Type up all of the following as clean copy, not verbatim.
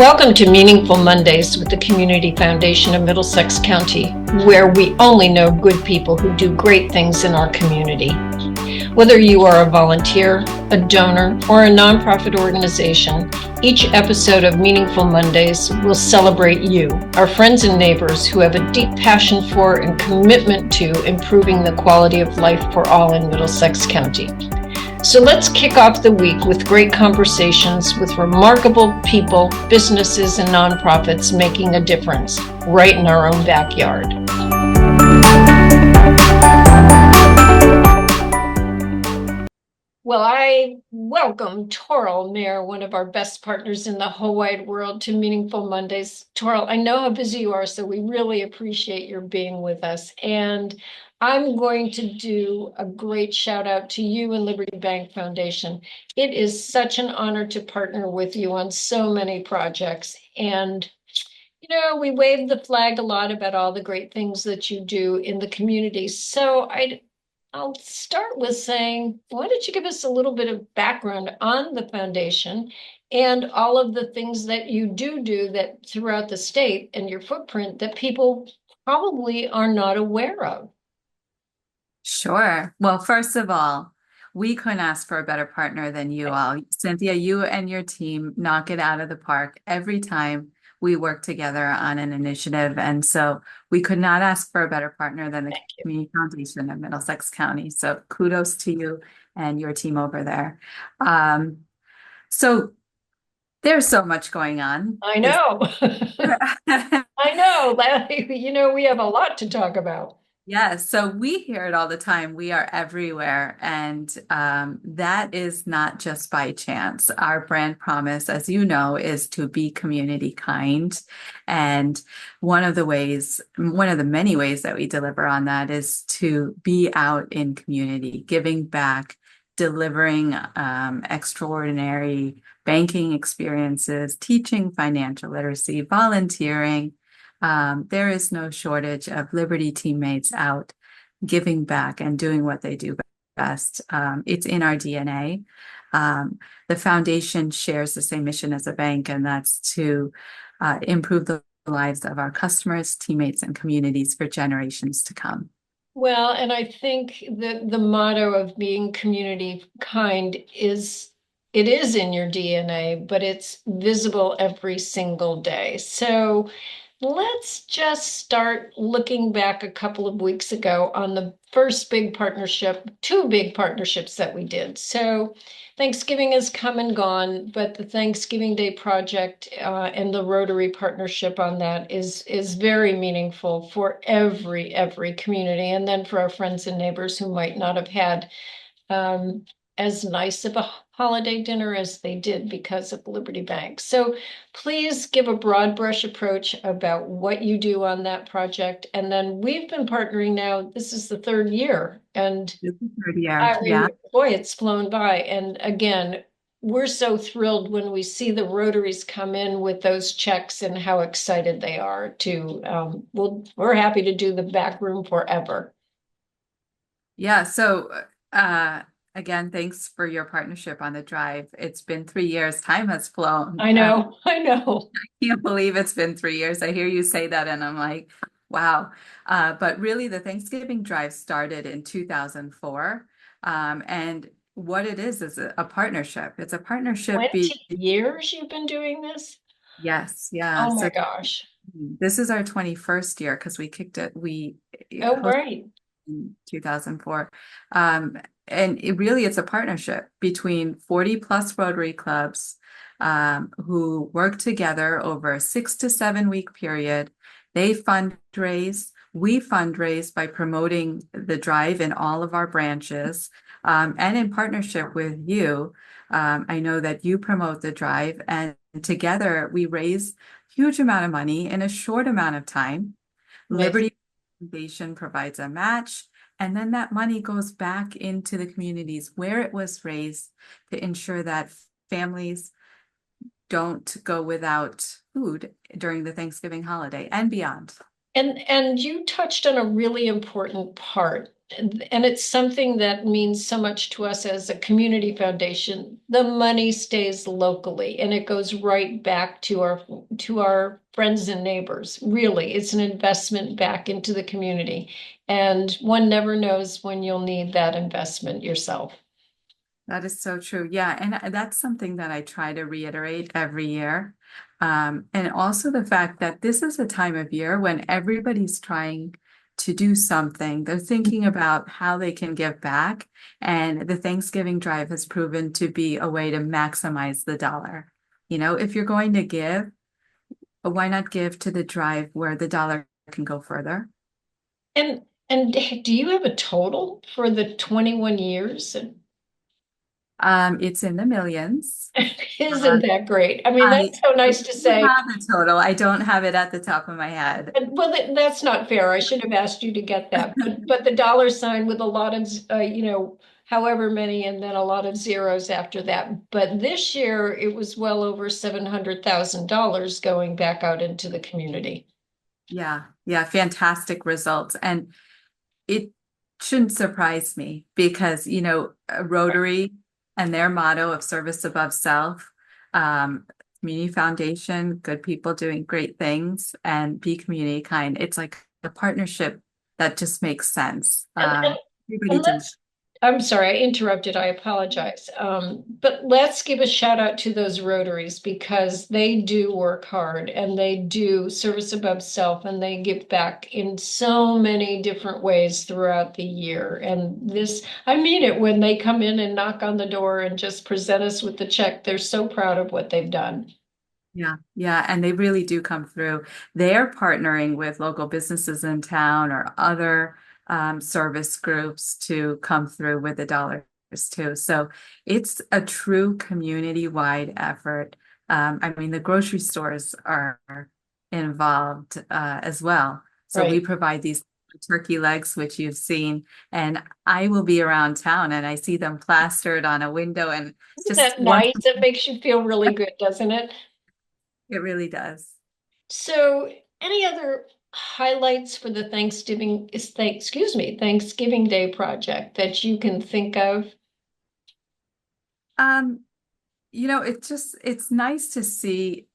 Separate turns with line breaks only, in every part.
Welcome to Meaningful Mondays with the Community Foundation of Middlesex County, where we only know good people who do great things in our community. Whether you are a volunteer, a donor, or a nonprofit organization, each episode of Meaningful Mondays will celebrate you, our friends and neighbors who have a deep passion for and commitment to improving the quality of life for all in Middlesex County. So let's kick off the week with great conversations with remarkable people, businesses, and nonprofits making a difference right in our own backyard. Well, I welcome Toral, Maher, one of our best partners in the whole wide world, to Meaningful Mondays. Toral, I know how busy you are, so we really appreciate your being with us. And I'm going to do a great shout out to you and Liberty Bank Foundation. It is such an honor to partner with you on so many projects. And, we wave the flag a lot about all the great things that you do in the community. So I'll start with saying, why don't you give us a little bit of background on the foundation and all of the things that you do that throughout the state and your footprint that people probably are not aware of?
Sure. Well, first of all, we couldn't ask for a better partner than you all. Cynthia, you and your team knock it out of the park every time we work together on an initiative. And so we could not ask for a better partner than the Community Foundation of Middlesex County. So kudos to you and your team over there. So there's so much going on.
I know. I know. We have a lot to talk about.
Yeah, so we hear it all the time. We are everywhere. And that is not just by chance. Our brand promise, as you know, is to be community kind. And one of the many ways that we deliver on that is to be out in community, giving back, delivering extraordinary banking experiences, teaching financial literacy, volunteering. There is no shortage of Liberty teammates out giving back and doing what they do best. It's in our DNA. The foundation shares the same mission as a bank, and that's to improve the lives of our customers, teammates, and communities for generations to come.
Well, and I think that the motto of being community kind is in your DNA, but it's visible every single day. So let's just start looking back a couple of weeks ago on the first two big partnerships that we did. So Thanksgiving has come and gone, but the Thanksgiving Day project and the Rotary partnership on that is very meaningful for every community, and then for our friends and neighbors who might not have had as nice of a holiday dinner as they did because of Liberty Bank. So please give a broad brush approach about what you do on that project. And then we've been partnering now, this is the third year. And boy, it's flown by. And again, we're so thrilled when we see the Rotaries come in with those checks and how excited they are to, we're happy to do the back room forever.
Yeah, so again, thanks for your partnership on the drive. It's been 3 years. Time has flown.
I know. I
can't believe it's been 3 years. I hear you say that and I'm like, wow. But really the Thanksgiving Drive started in 2004. And what it is a partnership. It's a partnership.
20 years you've been doing this?
Yes. Yeah.
Oh my gosh.
This is our 21st year because we kicked it.
Right.
In 2004. And it's a partnership between 40 plus Rotary clubs who work together over a 6 to 7 week period. They fundraise. We fundraise by promoting the drive in all of our branches and in partnership with you. I know that you promote the drive, and together we raise a huge amount of money in a short amount of time. Nice. Liberty Foundation provides a match, and then that money goes back into the communities where it was raised to ensure that families don't go without food during the Thanksgiving holiday and beyond.
And you touched on a really important part and it's something that means so much to us as a community foundation. The money stays locally and it goes right back to our friends and neighbors. Really, it's an investment back into the community. And one never knows when you'll need that investment yourself.
That is so true. Yeah. And that's something that I try to reiterate every year. And also the fact that this is a time of year when everybody's trying to do something. They're thinking about how they can give back. And the Thanksgiving Drive has proven to be a way to maximize the dollar. If you're going to give, why not give to the drive where the dollar can go further?
And do you have a total for the 21 years?
It's in the millions. Uh,
Isn't that great? I mean,
I
that's so
I
nice to
do
say.
have the total. I don't have it at the top of my head.
Well, that's not fair. I should have asked you to get that. But the dollar sign with a lot of, however many, and then a lot of zeros after that. But this year it was well over $700,000 going back out into the community.
Yeah, yeah, fantastic results. And it shouldn't surprise me because, Rotary and their motto of service above self, um, community foundation, good people doing great things, and be community kind. It's like a partnership that just makes sense.
And, and,
Everybody
and
does.
I'm sorry, I interrupted. I apologize. But let's give a shout out to those Rotaries because they do work hard and they do service above self and they give back in so many different ways throughout the year. And I mean it when they come in and knock on the door and just present us with the check. They're so proud of what they've done.
Yeah, yeah, and they really do come through. They're partnering with local businesses in town or other service groups to come through with the dollars too. So it's a true community-wide effort. I mean, the grocery stores are involved as well. So we
Right.
provide these turkey legs, which you've seen, and I will be around town and I see them plastered on a window and
Isn't
just
that
once
nice? It makes you feel really good, doesn't it?
it really does.
So, any other highlights for the Thanksgiving Day project that you can think of?
Um, it's nice to see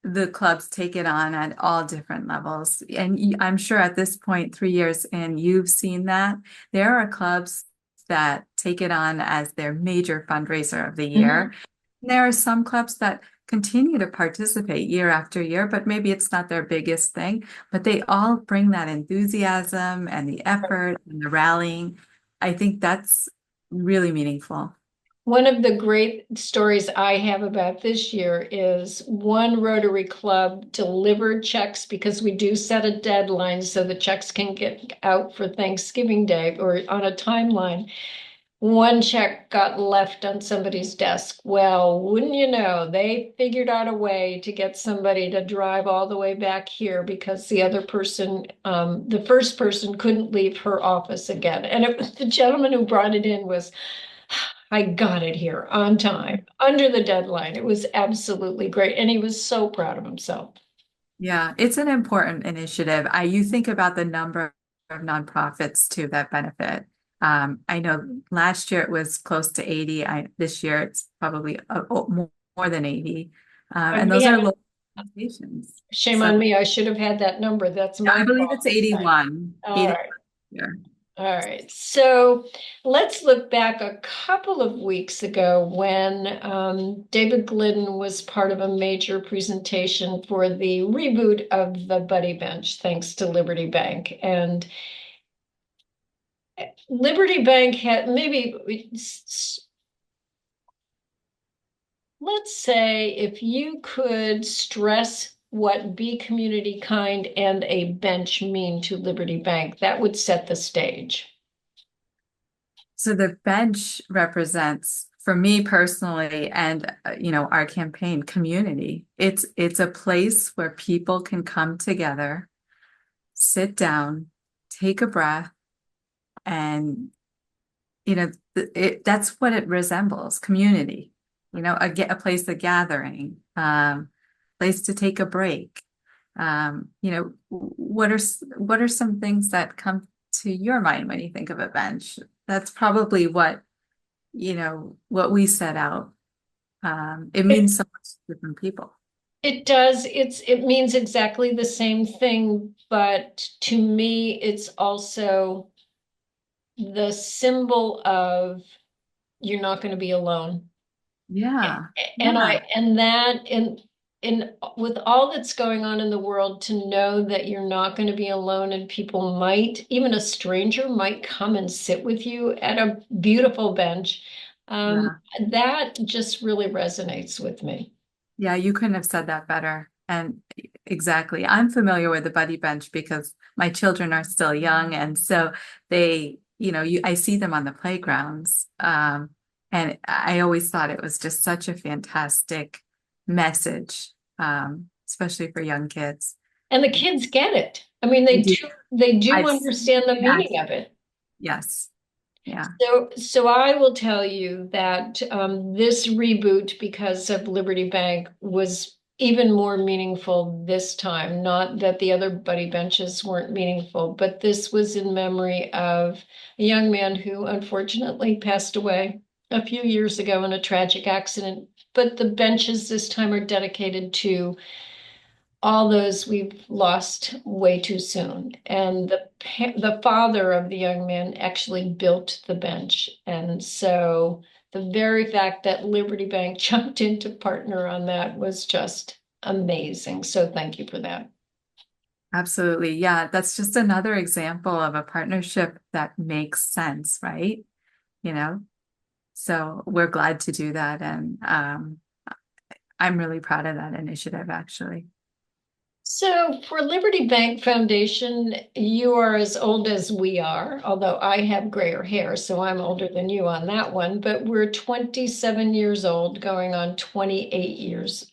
the clubs take it on at all different levels. And I'm sure at this point, 3 years in, you've seen that. There are clubs that take it on as their major fundraiser of the
Mhm.
year. There are some clubs that continue to participate year after year, but maybe it's not their biggest thing. But they all bring that enthusiasm and the effort and the rallying. I think that's really meaningful.
One of the great stories I have about this year is one Rotary Club delivered checks because we do set a deadline so the checks can get out for Thanksgiving Day or on a timeline. One check got left on somebody's desk. Well, wouldn't you know, they figured out a way to get somebody to drive all the way back here because the first person couldn't leave her office again. And it was the gentleman who brought it in was, I got it here on time, under the deadline. It was absolutely great. And he was so proud of himself.
Yeah, it's an important initiative. You think about the number of nonprofits too that benefit. I know last year it was close to 80. This year it's probably more than 80.
And
And
we
those are
haven't,
local organizations.
shame
So
on me. I should have had that number. That's
I
my
believe
fault
it's
this time.
81.
All
81
right.
here.
All right, so let's look back a couple of weeks ago when David Glidden was part of a major presentation for the reboot of the Buddy Bench, thanks to Liberty Bank. And Liberty Bank had let's say if you could stress what Be Community Kind and a bench mean to Liberty Bank, that would set the stage.
So the bench represents, for me personally, and our campaign community. It's a place where people can come together, sit down, take a breath, and that's what it resembles, community. A place of gathering, place to take a break. What are some things that come to your mind when you think of a bench? That's probably what we set out. It
It,
means so much to different people.
it does. It means exactly the same thing, but to me, it's also the symbol of you're not going to be alone.
Yeah.
And
Yeah.
in with all that's going on in the world, to know that you're not going to be alone, and people might, even a stranger might come and sit with you at a beautiful bench. Um,
Yeah.
that just really resonates with me.
Yeah, you couldn't have said that better. And exactly. I'm familiar with the buddy bench because my children are still young. And so I see them on the playgrounds. And I always thought it was just such a fantastic message, especially for young kids.
And the kids get it. I mean,
They do.
they do
I've,
understand the
yes,
meaning of it.
yes. Yeah.
So I will tell you that this reboot, because of Liberty Bank, was even more meaningful this time. Not that the other buddy benches weren't meaningful, but this was in memory of a young man who unfortunately passed away a few years ago in a tragic accident. But the benches this time are dedicated to all those we've lost way too soon. And the father of the young man actually built the bench. And so the very fact that Liberty Bank jumped in to partner on that was just amazing. So thank you for that.
Absolutely. Yeah. That's just another example of a partnership that makes sense, right? You know? So we're glad to do that. And I'm really proud of that initiative, actually.
So for Liberty Bank Foundation, you are as old as we are, although I have grayer hair, so I'm older than you on that one, but we're 27 years old, going on 28 years.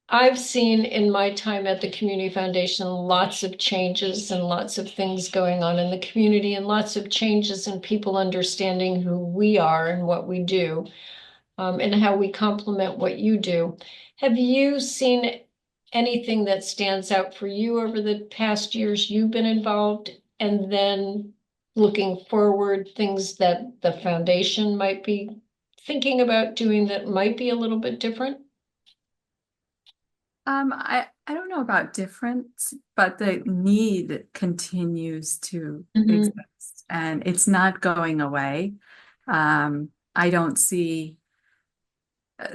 I've seen in my time at the Community Foundation lots of changes and lots of things going on in the community, and lots of changes in people understanding who we are and what we do, and how we complement what you do. Have you seen anything that stands out for you over the past years you've been involved? And then looking forward, things that the foundation might be thinking about doing that might be a little bit different?
I don't know about difference, but the need continues to
Mhm.
exist and it's not going away. I don't see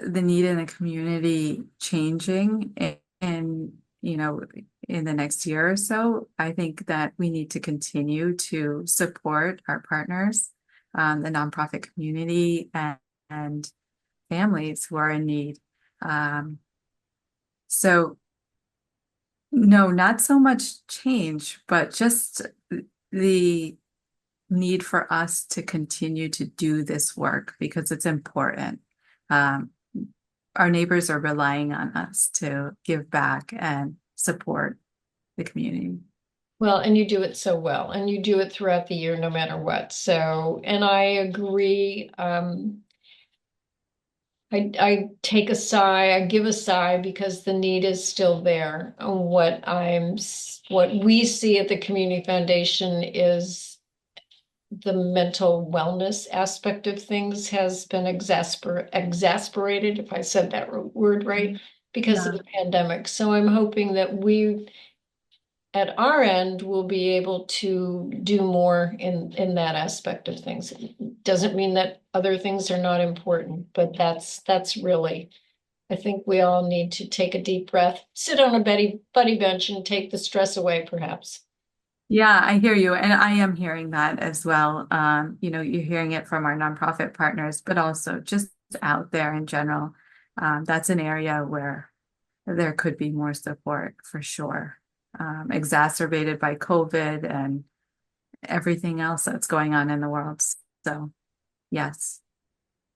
the need in the community changing in the next year or so. I think that we need to continue to support our partners, the nonprofit community and families who are in need. Um, so no, not so much change, but just the need for us to continue to do this work because it's important. Um, our neighbors are relying on us to give back and support the community.
Well, and you do it so well, and you do it throughout the year, no matter what. So, and I agree. I take a sigh, I give a sigh because the need is still there. What we see at the Community Foundation is the mental wellness aspect of things has been exasperated, if I said that word right, because of
Yeah.
the pandemic. So I'm hoping that we at our end will be able to do more in that aspect of things. It doesn't mean that other things are not important, but that's really, I think we all need to take a deep breath, sit on a buddy bench and take the stress away, perhaps.
Yeah, I hear you. And I am hearing that as well. You're hearing it from our nonprofit partners, but also just out there in general. That's an area where there could be more support for sure. Exacerbated by COVID and everything else that's going on in the world. So, yes.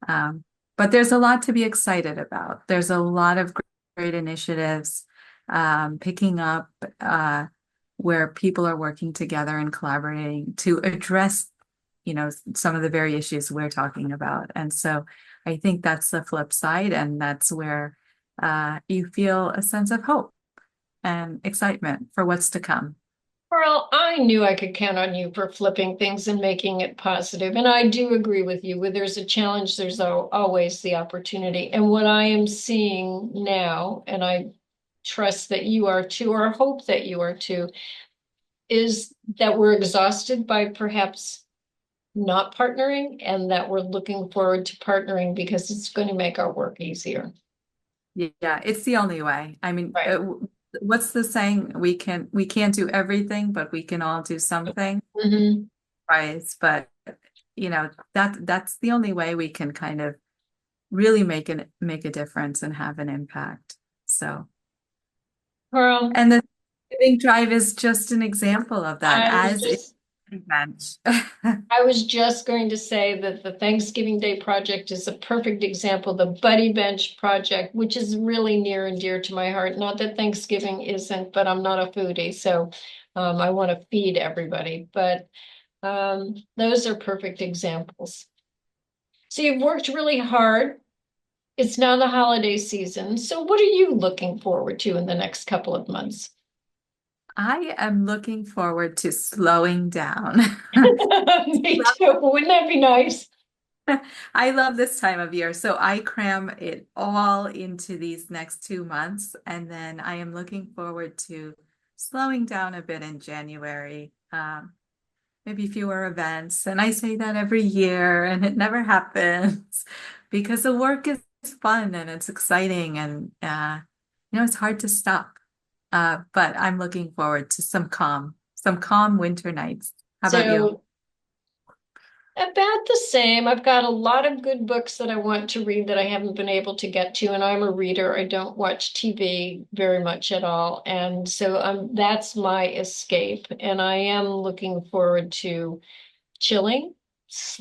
Um, but there's a lot to be excited about. There's a lot of great initiatives picking up where people are working together and collaborating to address, some of the very issues we're talking about. And so I think that's the flip side, and that's where you feel a sense of hope and excitement for what's to come.
For Toral, I knew I could count on you for flipping things and making it positive. And I do agree with you. Where there's a challenge, there's always the opportunity. And what I am seeing now, and I trust that you are too, or hope that you are too, is that we're exhausted by perhaps not partnering, and that we're looking forward to partnering because it's going to make our work easier.
Yeah, it's the only way. I mean,
Right.
what's the saying? We can't do everything, but we can all do something.
Mhm.
Right. But that's the only way we can kind of really make a difference and have an impact. So,
Carl,
and the Thanksgiving Drive is just an example of that,
I was
as is
just
an event.
I was just going to say that the Thanksgiving Day project is a perfect example. The Buddy Bench project, which is really near and dear to my heart. Not that Thanksgiving isn't, but I'm not a foodie, so I want to feed everybody. But those are perfect examples. So you've worked really hard. It's now the holiday season. So what are you looking forward to in the next couple of months?
I am looking forward to slowing down.
Me too. Wouldn't that be nice?
I love this time of year. So I cram it all into these next 2 months. And then I am looking forward to slowing down a bit in January. Maybe fewer events. And I say that every year and it never happens because the work is fun and it's exciting and it's hard to stop. But I'm looking forward to some calm winter nights. How about you?
So about the same. I've got a lot of good books that I want to read that I haven't been able to get to, and I'm a reader. I don't watch TV very much at all, and so that's my escape. And I am looking forward to chilling.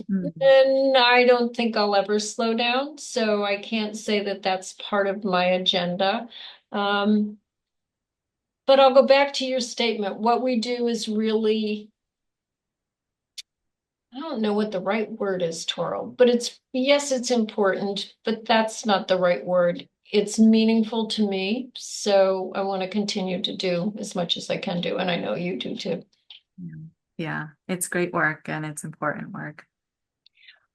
Mm.
And I don't think I'll ever slow down, so I can't say that that's part of my agenda. Um, but I'll go back to your statement. What we do is really, I don't know what the right word is, Toral, but yes, it's important, but that's not the right word. It's meaningful to me, so I want to continue to do as much as I can do, and I know you do too.
Yeah, it's great work and it's important work.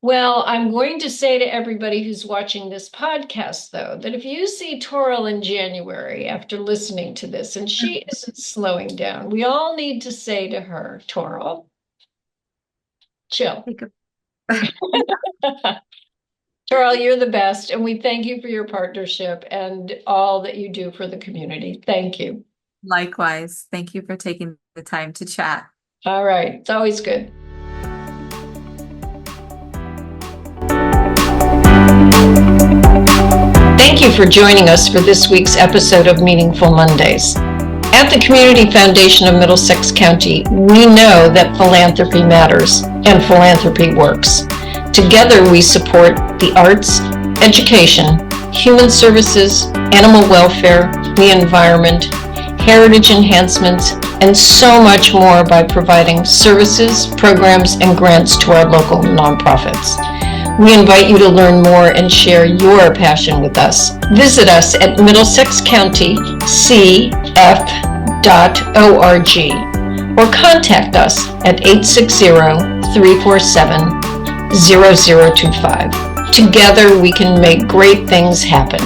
Well, I'm going to say to everybody who's watching this podcast, though, that if you see Toral in January after listening to this and she isn't slowing down, we all need to say to her, Toral, chill.
Take a
Toral, you're the best, and we thank you for your partnership and all that you do for the community. Thank you.
Likewise. Thank you for taking the time to chat.
All right, it's always good. Thank you for joining us for this week's episode of Meaningful Mondays. At the Community Foundation of Middlesex County, we know that philanthropy matters and philanthropy works. Together, we support the arts, education, human services, animal welfare, the environment, heritage enhancements, and so much more by providing services, programs, and grants to our local nonprofits. We invite you to learn more and share your passion with us. Visit us at middlesexcountycf.org or contact us at 860-347-0025. Together we can make great things happen.